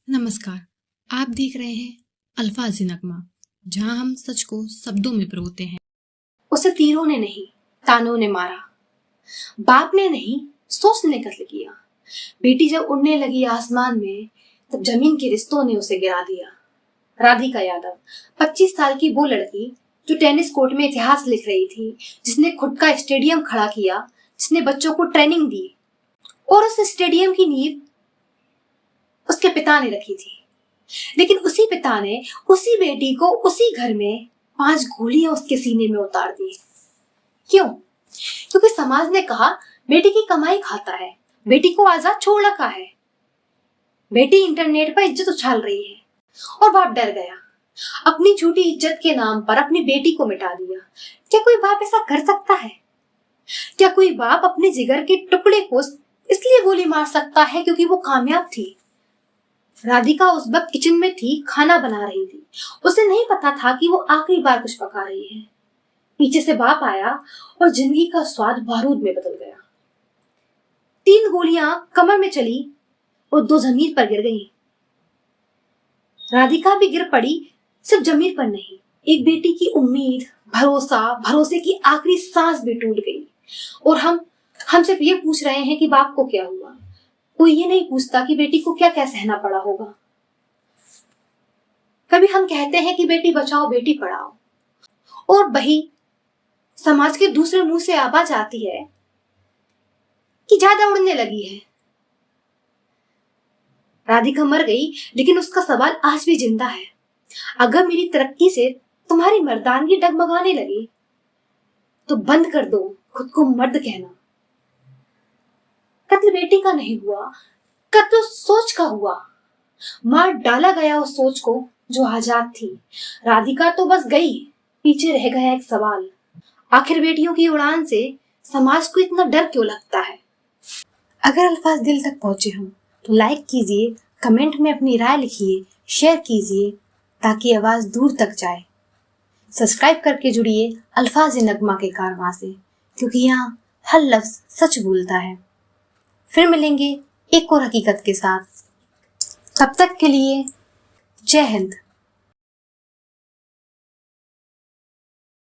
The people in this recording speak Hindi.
नमस्कार। आप देख रहे हैं अल्फाज़ नगमा, जहां हम सच को शब्दों में पिरोते हैं। उसे तीरों ने नहीं, तानों ने मारा। बाप ने नहीं, सोच ने कत्ल किया। बेटी जब उड़ने लगी आसमान में, तब जमीन के रिश्तों ने उसे गिरा दिया। राधिका यादव, 25 साल की वो लड़की जो टेनिस कोर्ट में इतिहास लिख रही थी, जिसने खुद का स्टेडियम खड़ा किया, जिसने बच्चों को ट्रेनिंग दी, और उस स्टेडियम की नींव उसके पिता ने रखी थी। लेकिन उसी पिता ने उसी बेटी को उसी घर में 5 गोलियां उसके सीने में उतार दी। क्यों? क्योंकि समाज ने कहा बेटी की कमाई खाता है, बेटी को आजाद छोड़ रखा है, बेटी इंटरनेट पर इज्जत उछाल रही है। और बाप डर गया, अपनी झूठी इज्जत के नाम पर अपनी बेटी को मिटा दिया। क्या कोई बाप ऐसा कर सकता है? क्या कोई बाप अपने जिगर के टुकड़े को इसलिए गोली मार सकता है क्योंकि वो कामयाब थी? राधिका उस वक्त किचन में थी, खाना बना रही थी। उसे नहीं पता था कि वो आखिरी बार कुछ पका रही है। पीछे से बाप आया और जिंदगी का स्वाद बारूद में बदल गया। 3 गोलियां कमर में चली और 2 जमीन पर गिर गईं। राधिका भी गिर पड़ी, सिर्फ जमीन पर नहीं, एक बेटी की उम्मीद, भरोसे की आखिरी सांस भी टूट गई। और हम सिर्फ ये पूछ रहे हैं कि बाप को क्या हुआ। कोई ये नहीं पूछता कि बेटी को क्या क्या सहना पड़ा होगा। कभी हम कहते हैं कि बेटी बचाओ बेटी पढ़ाओ, और वही समाज के दूसरे मुंह से आवाज आती है कि ज्यादा उड़ने लगी है। राधिका मर गई, लेकिन उसका सवाल आज भी जिंदा है। अगर मेरी तरक्की से तुम्हारी मर्दानगी डगमगाने लगी, तो बंद कर दो खुद को मर्द कहना। कत्ल बेटी का नहीं हुआ, कत्ल सोच का हुआ। मार डाला गया उस सोच को जो आजाद थी। राधिका तो बस गई, पीछे रह गया एक सवाल, आखिर बेटियों की उड़ान से समाज को इतना डर क्यों लगता है? अगर अल्फाज दिल तक पहुंचे हों तो लाइक कीजिए, कमेंट में अपनी राय लिखिए, शेयर कीजिए ताकि आवाज दूर तक जाए। सब्सक्राइब करके जुड़िए अल्फाज नगमा के कारवां से, क्योंकि यहाँ हर लफ्ज सच बोलता है। फिर मिलेंगे एक और हकीकत के साथ। तब तक के लिए जय हिंद।